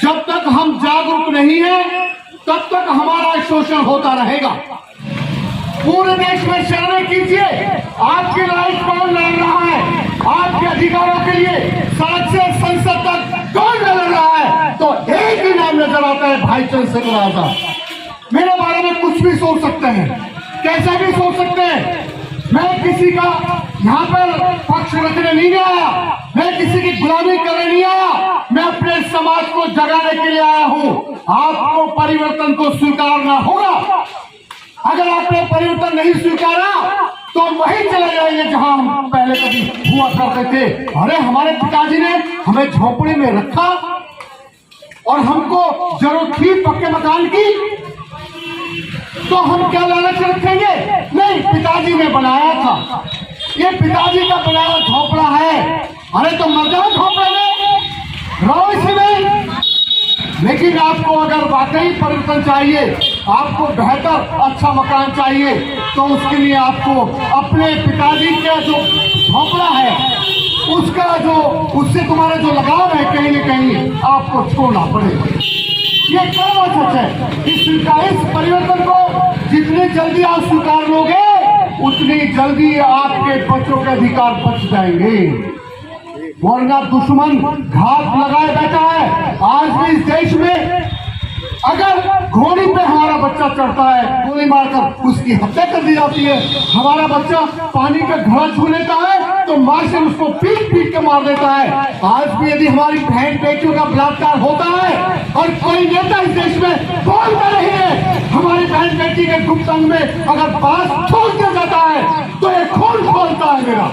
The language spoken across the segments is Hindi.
जब तक हम जागरूक नहीं हैं तब तक हमारा शोषण होता रहेगा। पूरे देश में सर्वे कीजिए, आपकी लड़ाई कौन लड़ रहा है, आपके अधिकारों के लिए सड़क से संसद तक कौन लड़ रहा है, तो एक ही नाम नजर आता है, भाई चंद्रशेखर आजाद। मेरे बारे में कुछ भी सोच सकते हैं, कैसा भी सोच सकते हैं, मैं किसी का यहाँ पर पक्ष रखने नहीं आया, मैं किसी की गुलामी करने नहीं आया, मैं अपने समाज को जगाने के लिए आया हूँ। आपको परिवर्तन को स्वीकारना होगा। अगर आपने परिवर्तन नहीं स्वीकारा तो वहीं चले जाएंगे जहां हम पहले कभी हुआ करते थे। अरे हमारे पिताजी ने हमें झोपड़ी में रखा और हमको जरूरत थी पक्के मकान की, तो हम क्या लालच रखेंगे? नहीं, पिताजी ने बनाया था, ये पिताजी का बनाया झोपड़ा है। अरे तो मर जाओ झोपड़े में, रहो इसमें। लेकिन आपको अगर वाकई परिवर्तन चाहिए, आपको बेहतर अच्छा मकान चाहिए, तो उसके लिए आपको अपने पिताजी का जो झोपड़ा है उसका जो उससे तुम्हारा जो लगाव है कहीं न कहीं आपको छोड़ना पड़ेगा। ये क्या सच है? इस परिवर्तन को जितनी जल्दी आप स्वीकार लोगे उतनी जल्दी आपके बच्चों के अधिकार बच जाएंगे। वरना दुश्मन घात लगाए बैठा है। आज भी इस देश में अगर घोड़ी पे हमारा बच्चा चढ़ता है, गोली मारकर उसकी हत्या कर दी जाती है। हमारा बच्चा पानी का घड़ा छू लेता है तो मार से उसको पीट पीट के मार देता है। आज भी यदि हमारी बहन बेटियों का बलात्कार होता है और कोई नेता इस देश में बोलता नहीं है, हमारी बहन बेटी के गुप्त अंग में अगर बात छोड़ दिया जाता है तो ये खून खोलता है मेरा।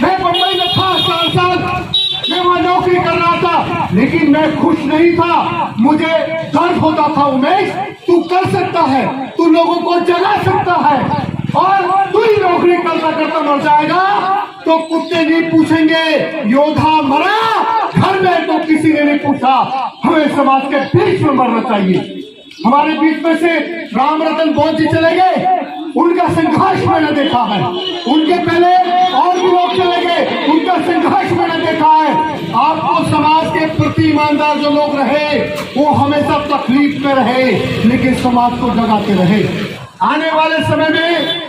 मैं मुंबई में था 4 साल, मैं वहां नौकरी कर रहा था, लेकिन मैं खुश नहीं था। मुझे दर्द होता था, उमेश तू कर सकता है, तू लोगों को जगा सकता है, और तू ही नौकरी करता करता मर जाएगा तो कुत्ते नहीं पूछेंगे योद्धा मरा, घर में तो किसी ने नहीं पूछा। हमें समाज के बीच में मरना चाहिए। हमारे बीच में से राम रतन बोध जी चले गए, उनका संघर्ष मैंने देखा है। उनके पहले और भी लोग चले गए, उनका संघर्ष मैंने देखा है। आपको समाज के प्रति ईमानदार जो लोग रहे वो हमेशा तकलीफ में रहे, लेकिन समाज को जगाते रहे। आने वाले समय में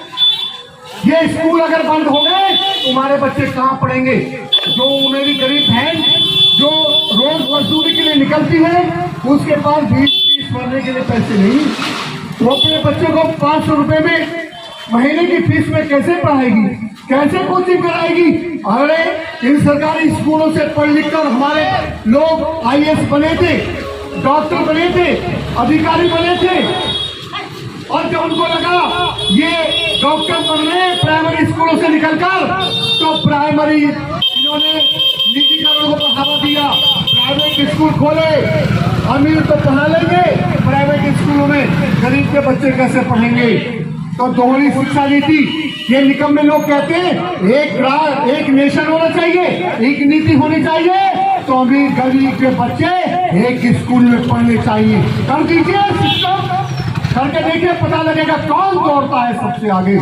ये स्कूल अगर बंद हो गए तो हमारे बच्चे कहाँ पढ़ेंगे? जो मेरी गरीब बहन जो रोज मजदूरी के लिए निकलती है, उसके पास फीस भरने के लिए पैसे नहीं, तो अपने बच्चों को 500 रुपए में महीने की फीस में कैसे पढ़ाएगी, कैसे कोचिंग कराएगी? अरे इन सरकारी स्कूलों से पढ़ लिख कर हमारे लोग IAS बने थे, डॉक्टर बने थे, अधिकारी बने थे, और जब उनको लगा ये डॉक्टर बन रहे हैं प्राइमरी स्कूलों से निकलकर, तो प्राइमरी इन्होंने निजीकरण को बढ़ावा दिया, प्राइवेट स्कूल खोले। अमीर तो पढ़ा लेंगे, प्राइवेट स्कूलों में गरीब के बच्चे कैसे पढ़ेंगे? तो दोहरी शिक्षा नीति, ये निकम्मे लोग कहते हैं एक नेशन होना चाहिए, एक नीति होनी चाहिए, तो अमीर गरीब के बच्चे एक स्कूल में पढ़ने चाहिए। कर दीजिए सिस्टम, करके देखिए, पता लगेगा कौन दौड़ता है सबसे आगे।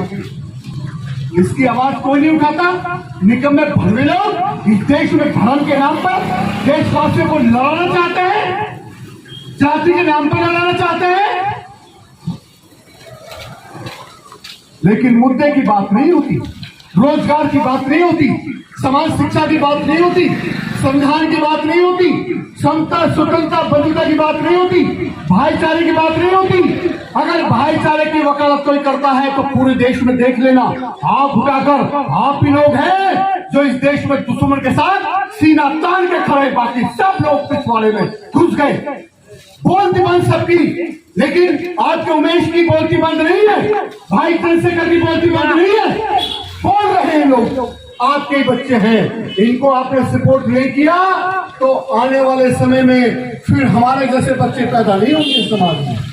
इसकी आवाज कोई नहीं उठाता। निकम्मे भरवे लोग इस देश में धर्म के नाम पर देशवासियों को लड़ाना चाहते हैं, जाति के नाम पर लड़ाना चाहते हैं, लेकिन मुद्दे की बात नहीं होती, रोजगार की बात नहीं होती, समाज शिक्षा की बात नहीं होती, संविधान की बात नहीं होती, समता स्वतंत्रता बंधुता की बात नहीं होती, भाईचारे की बात नहीं होती। अगर भाईचारे की वकालत कोई करता है तो पूरे देश में देख लेना, आप उठाकर आप ही लोग हैं जो इस देश में दुश्मन के साथ सीना तान के खड़े, बाकी सब लोग पिछवाड़े में घुस गए। बोलती बंद सबकी, लेकिन आपके उमेश की बोलती बंद नहीं है, भाई चंद्रशेखर की बोलती बंद नहीं है। बोल रहे हैं लोग, आपके बच्चे हैं, इनको आपने सपोर्ट नहीं किया तो आने वाले समय में फिर हमारे जैसे बच्चे पैदा नहीं होंगे समाज में।